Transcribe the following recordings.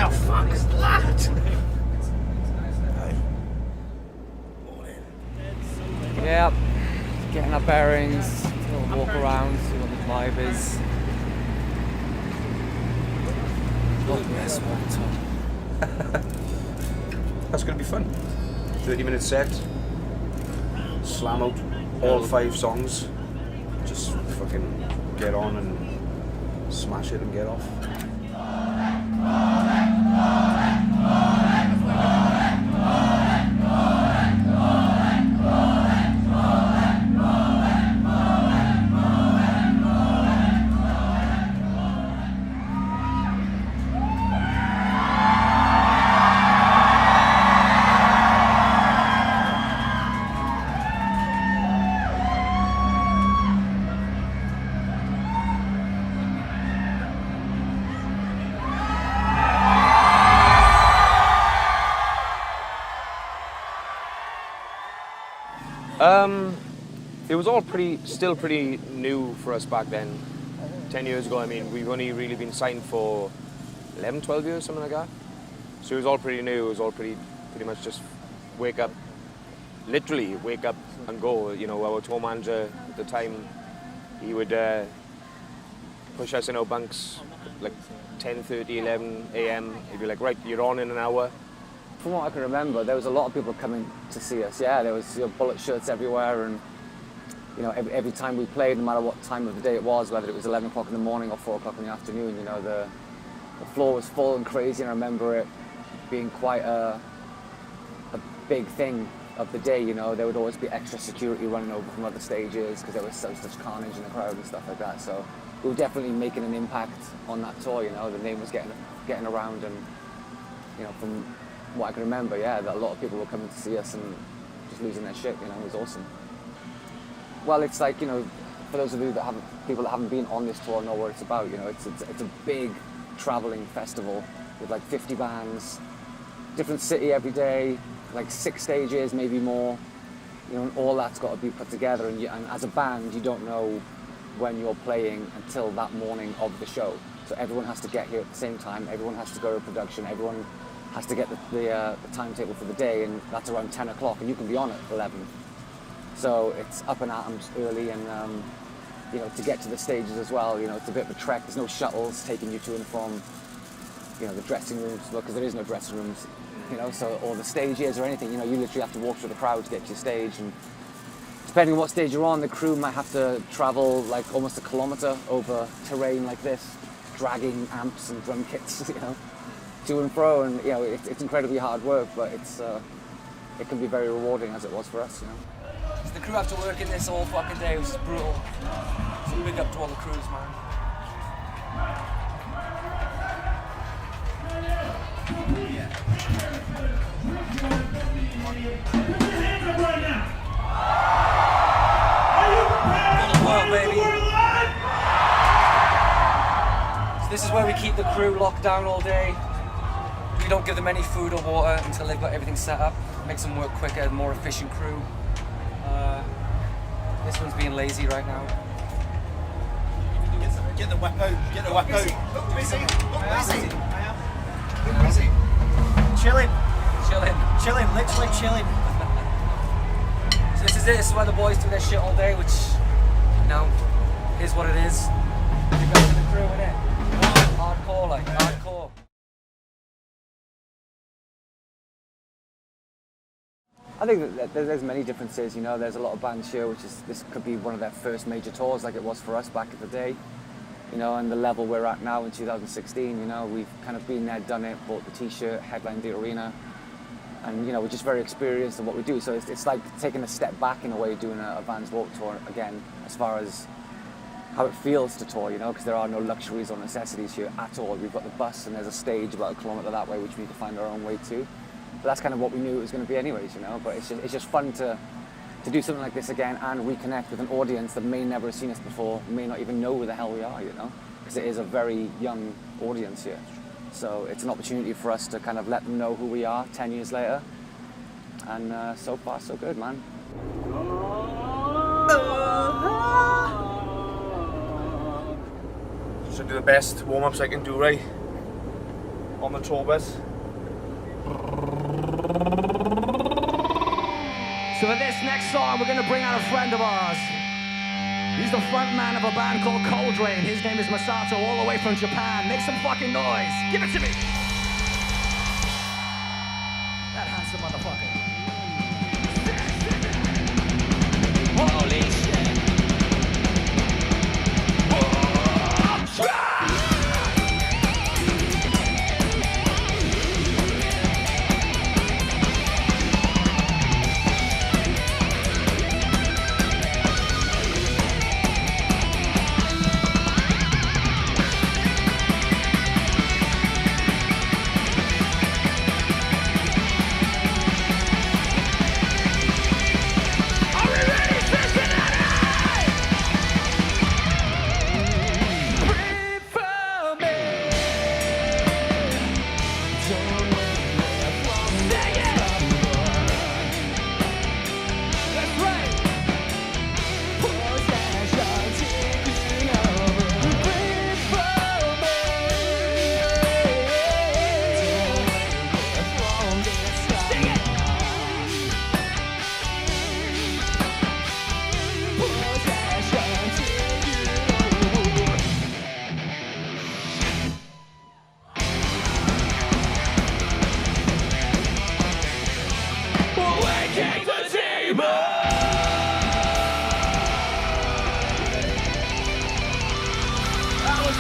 the fuck is that? Yeah, getting our bearings, little walk around, see what the vibe is. Oh yes, That's going to be fun. 30-minute set. Slam out all 5 songs. Just fucking get on and smash it and get off. It was all still pretty new for us back then. 10 years ago, I mean, we've only really been signed for 11, 12 years, something like that. So it was all pretty new. It was all pretty much just literally wake up and go. You know, our tour manager at the time, he would push us in our bunks like 10:30, 11 a.m. He'd be like, right, you're on in an hour. From what I can remember, there was a lot of people coming to see us. Yeah, there was bullet shirts everywhere, and every time we played, no matter what time of the day it was, whether it was 11 o'clock in the morning or 4 o'clock in the afternoon, the floor was full and crazy. And I remember it being quite a big thing of the day. There would always be extra security running over from other stages because there was such carnage in the crowd and stuff like that. So we were definitely making an impact on that tour. The name was getting around, and from what I can remember, yeah, that a lot of people were coming to see us and just losing their shit. It was awesome. Well, it's like, for those of you people that haven't been on this tour know what it's about. It's a big traveling festival with like 50 bands, different city every day, like 6 stages, maybe more. And all that's got to be put together. And as a band, you don't know when you're playing until that morning of the show. So everyone has to get here at the same time. Everyone has to go to production. Everyone has to get the timetable for the day, and that's around 10 o'clock, and you can be on at 11. So it's up and atoms early, and to get to the stages as well, it's a bit of a trek. There's no shuttles taking you to and from, the dressing rooms, because there is no dressing rooms, or the stages or anything. You literally have to walk through the crowd to get to your stage, and depending on what stage you're on, the crew might have to travel like almost a kilometre over terrain like this, dragging amps and drum kits, to and fro, and it's incredibly hard work, but it can be very rewarding, as it was for us. So the crew have to work in this all fucking day, which is brutal. So big up to all the crews, man. Well, baby. So this is where we keep the crew locked down all day. We don't give them any food or water until they've got everything set up. Makes them work quicker, more efficient crew. This one's being lazy right now. Get the whip out. Get the whip out. Look busy. Look busy. Chilling. Chilling, literally chilling. So this is it. This is where the boys do their shit all day, which, is what it is. You go to the crew, innit? Hardcore, hardcore. I think that there's many differences. There's a lot of bands here, this could be one of their first major tours, like it was for us back in the day. And the level we're at now in 2016, we've kind of been there, done it, bought the t-shirt, headlined the arena, and we're just very experienced in what we do. So it's like taking a step back in a way, doing a Vans Warped Tour again, as far as how it feels to tour, because there are no luxuries or necessities here at all. We've got the bus, and there's a stage about a kilometre that way, which we need to find our own way to. But that's kind of what we knew it was going to be anyways, But it's just fun to do something like this again and reconnect with an audience that may never have seen us before, may not even know who the hell we are, Because it is a very young audience here. So it's an opportunity for us to kind of let them know who we are 10 years later. And so far, so good, man. So do the best warm-ups I can do, right? on the tour bus. So for this next song, we're gonna bring out a friend of ours. He's the front man of a band called Cold Rain. His name is Masato, all the way from Japan. Make some fucking noise. Give it to me. That handsome motherfucker. Holy shit.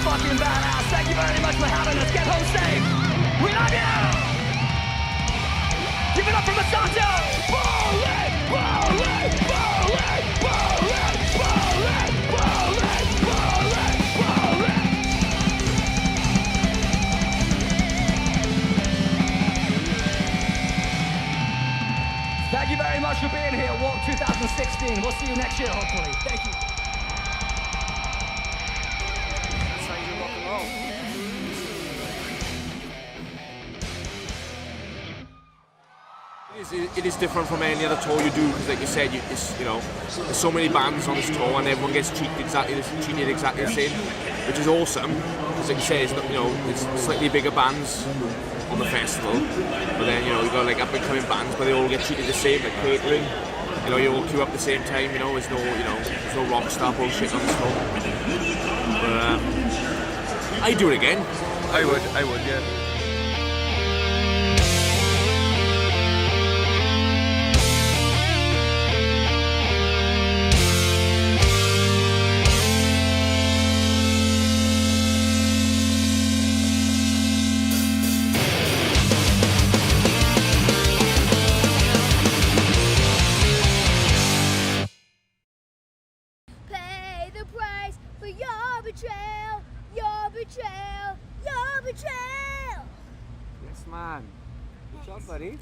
Fucking badass. Thank you very much for having us. Get home safe. We love you. Give it up for Masato. Bowling, bowling, bowling, bowling, bowling, bowling, bowling, bowling. Thank you very much for being here. Walk 2016. We'll see you next year, hopefully. Thank you. It is different from any other tour you do because, like you said, there's so many bands on this tour and everyone gets treated exactly the same, which is awesome. Because, like you said, it's slightly bigger bands on the festival, but then you've got like up and coming bands, but they all get treated the same, like catering. You all queue up at the same time. There's no rock star bullshit on this tour. But I'd do it again. I would, yeah. Pay the price for your betrayal, your betrayal, your betrayal. Yes, man. Good job, buddy.